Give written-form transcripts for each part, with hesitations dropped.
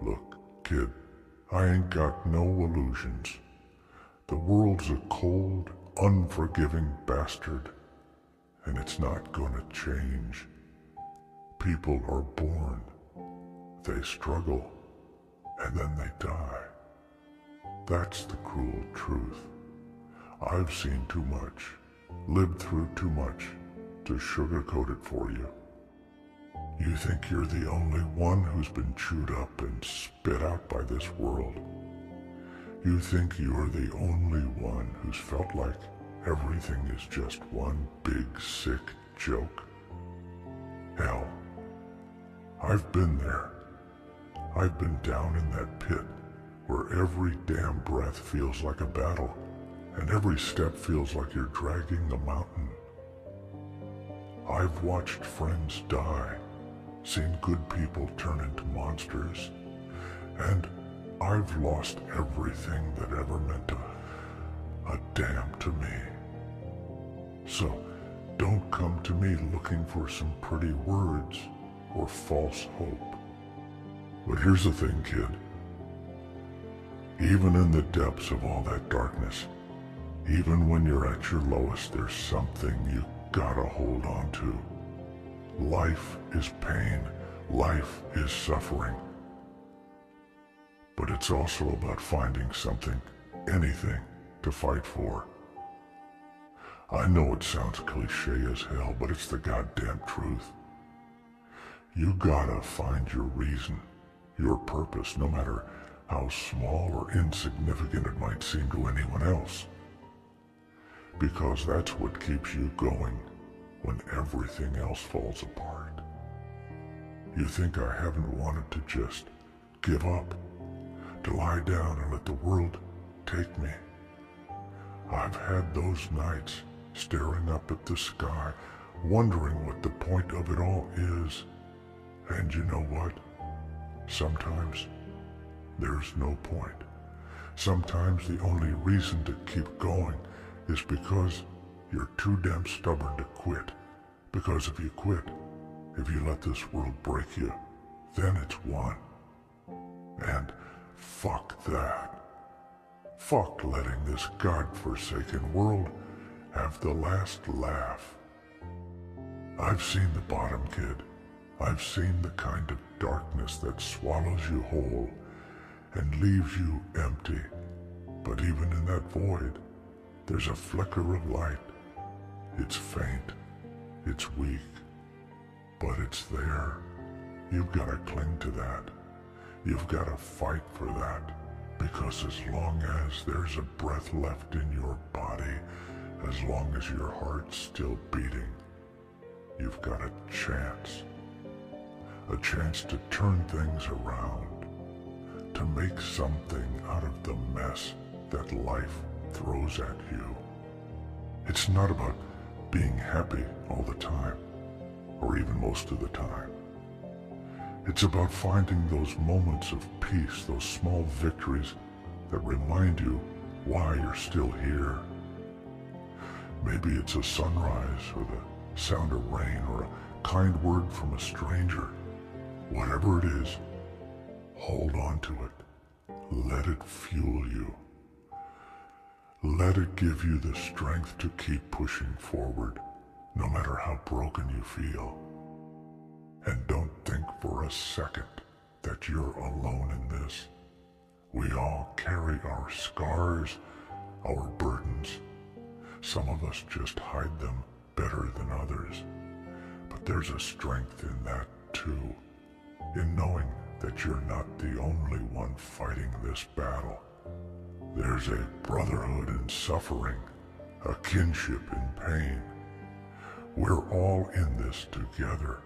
Look, kid, I ain't got no illusions. The world's a cold, unforgiving bastard, and it's not gonna change. People are born, they struggle, and then they die. That's the cruel truth. I've seen too much, lived through too much to sugarcoat it for you. You think you're the only one who's been chewed up and spit out by this world. You think you're the only one who's felt like everything is just one big sick joke. Hell, I've been there. I've been down in that pit where every damn breath feels like a battle and every step feels like you're dragging a mountain. I've watched friends die, seen good people turn into monsters, and I've lost everything that ever meant a damn to me. So don't come to me looking for some pretty words or false hope. But here's the thing, kid. Even in the depths of all that darkness, even when you're at your lowest, there's something you gotta hold on to. Life is pain. Life is suffering. But it's also about finding something, anything, to fight for. I know it sounds cliche as hell, but it's the goddamn truth. You gotta find your reason, your purpose, no matter how small or insignificant it might seem to anyone else. Because that's what keeps you going when everything else falls apart. You think I haven't wanted to just give up, to lie down and let the world take me. I've had those nights staring up at the sky, wondering what the point of it all is. And you know what? Sometimes there's no point. Sometimes the only reason to keep going is because you're too damn stubborn to quit. Because if you quit, if you let this world break you, then it's won. And fuck that. Fuck letting this godforsaken world have the last laugh. I've seen the bottom, kid. I've seen the kind of darkness that swallows you whole and leaves you empty. But even in that void, there's a flicker of light. It's faint, it's weak, but it's there. You've got to cling to that. You've got to fight for that, because as long as there's a breath left in your body, as long as your heart's still beating, you've got a chance to turn things around, to make something out of the mess that life throws at you. It's not about being happy all the time, or even most of the time. It's about finding those moments of peace, those small victories that remind you why you're still here. Maybe it's a sunrise, or the sound of rain, or a kind word from a stranger. Whatever it is, hold on to it. Let it fuel you. Let it give you the strength to keep pushing forward, no matter how broken you feel. And don't think for a second that you're alone in this. We all carry our scars, our burdens. Some of us just hide them better than others. But there's a strength in that too, in knowing that you're not the only one fighting this battle. There's a brotherhood in suffering, a kinship in pain. We're all in this together,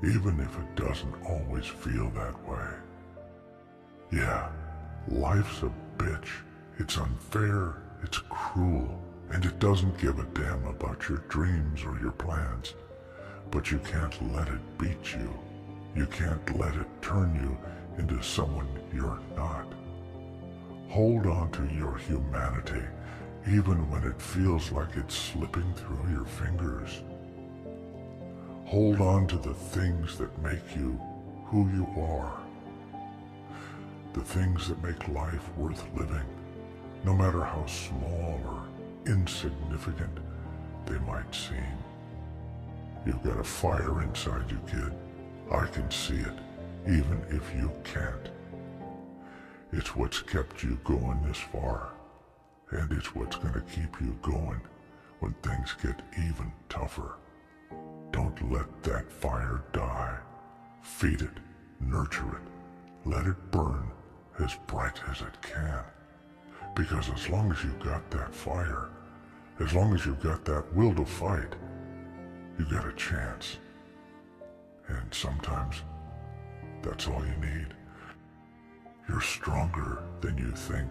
even if it doesn't always feel that way. Yeah, life's a bitch. It's unfair, it's cruel, and it doesn't give a damn about your dreams or your plans. But you can't let it beat you. You can't let it turn you into someone you're not. Hold on to your humanity, even when it feels like it's slipping through your fingers. Hold on to the things that make you who you are. the things that make life worth living, no matter how small or insignificant they might seem. You've got a fire inside you, kid. I can see it, even if you can't. It's what's kept you going this far, and it's what's going to keep you going when things get even tougher. Don't let that fire die. Feed it, nurture it, let it burn as bright as it can. Because as long as you've got that fire, as long as you've got that will to fight, you got a chance. And sometimes that's all you need. You're stronger than you think,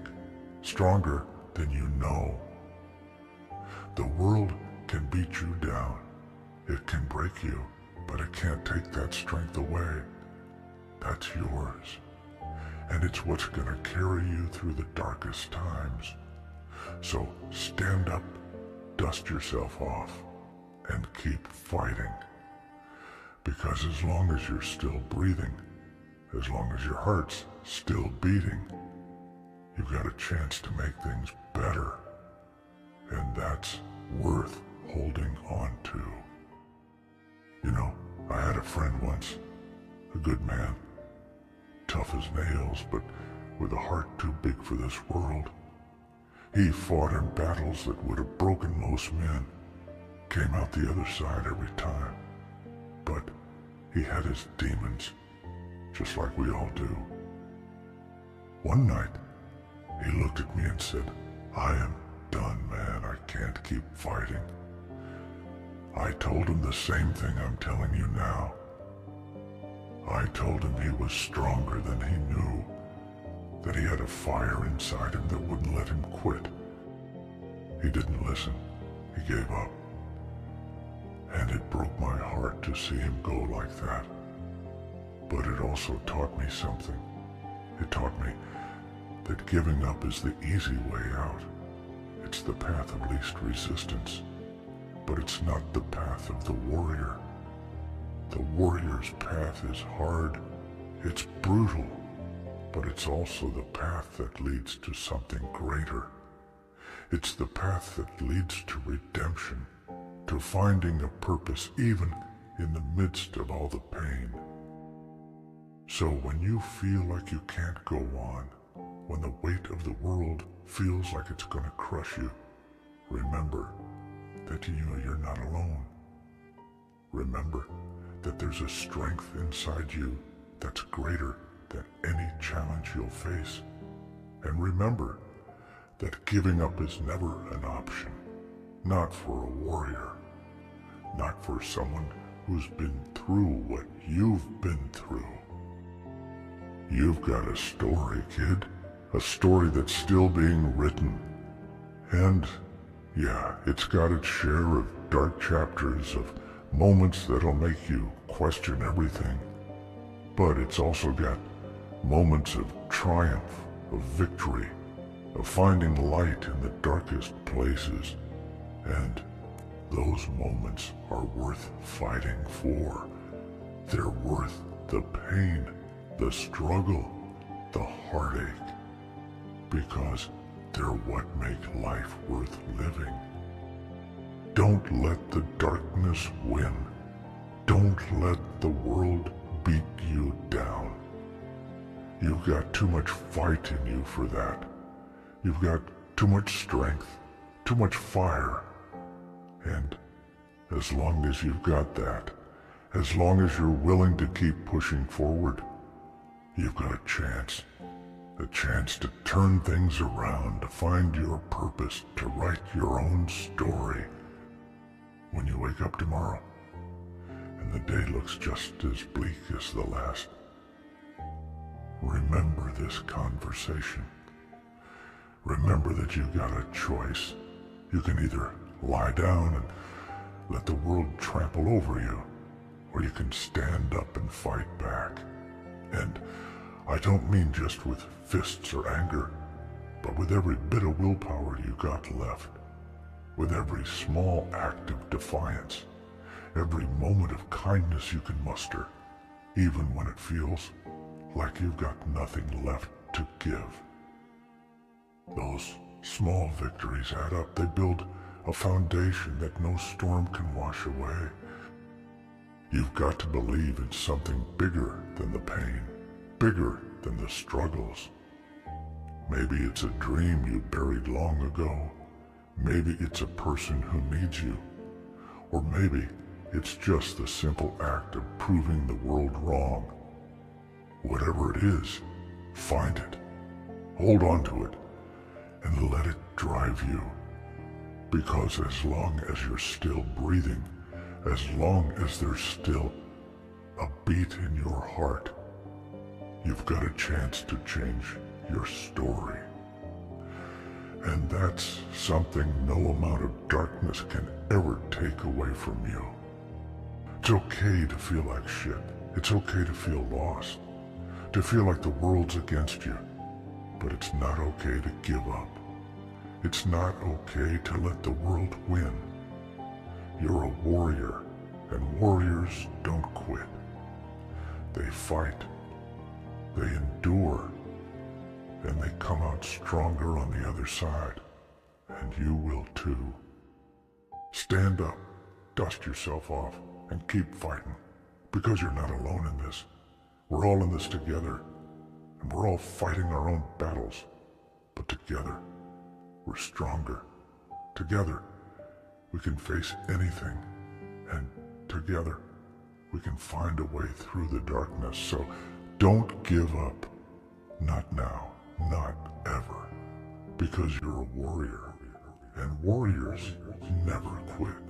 stronger than you know. The world can beat you down. It can break you, but it can't take that strength away. That's yours. And it's what's gonna carry you through the darkest times. So stand up, dust yourself off, and keep fighting. Because as long as you're still breathing, as long as your heart's still beating, you've got a chance to make things better. And that's worth holding on to. You know, I had a friend once, a good man, tough as nails, but with a heart too big for this world. He fought in battles that would have broken most men, came out the other side every time. But he had his demons, just like we all do. One night, he looked at me and said, "I am done, man. I can't keep fighting." I told him the same thing I'm telling you now. I told him he was stronger than he knew, that he had a fire inside him that wouldn't let him quit. He didn't listen. He gave up. And it broke my heart to see him go like that. But it also taught me something. It taught me that giving up is the easy way out. It's the path of least resistance. But it's not the path of the warrior. The warrior's path is hard, it's brutal, but it's also the path that leads to something greater. It's the path that leads to redemption, to finding a purpose even in the midst of all the pain. So when you feel like you can't go on, when the weight of the world feels like it's going to crush you, remember that you're not alone. Remember that there's a strength inside you that's greater than any challenge you'll face. And remember that giving up is never an option, not for a warrior, not for someone who's been through what you've been through. You've got a story, kid, a story that's still being written. And yeah, it's got its share of dark chapters, of moments that'll make you question everything. But it's also got moments of triumph, of victory, of finding light in the darkest places. And those moments are worth fighting for. They're worth the pain, the struggle, the heartache. Because they're what make life worth living. Don't let the darkness win. Don't let the world beat you down. You've got too much fight in you for that. You've got too much strength, too much fire. And as long as you've got that, as long as you're willing to keep pushing forward, you've got a chance to turn things around, to find your purpose, to write your own story. When you wake up tomorrow, and the day looks just as bleak as the last, remember this conversation. Remember that you've got a choice. You can either lie down and let the world trample over you, or you can stand up and fight back. And I don't mean just with fists or anger, but with every bit of willpower you got left, with every small act of defiance, every moment of kindness you can muster, even when it feels like you've got nothing left to give. Those small victories add up. They build a foundation that no storm can wash away. You've got to believe in something bigger than the pain, bigger than the struggles. Maybe it's a dream you buried long ago. Maybe it's a person who needs you. Or maybe it's just the simple act of proving the world wrong. Whatever it is, find it, hold on to it, and let it drive you. Because as long as you're still breathing, as long as there's still a beat in your heart, you've got a chance to change your story. And that's something no amount of darkness can ever take away from you. It's okay to feel like shit. It's okay to feel lost, to feel like the world's against you. But it's not okay to give up. It's not okay to let the world win. You're a warrior, and warriors don't quit. They fight, they endure, and they come out stronger on the other side. And you will too. Stand up, dust yourself off, and keep fighting, because you're not alone in this. We're all in this together, and we're all fighting our own battles. But together, we're stronger. Together, we can face anything, and together, we can find a way through the darkness. So don't give up. Not now, not ever, because you're a warrior, and warriors never quit.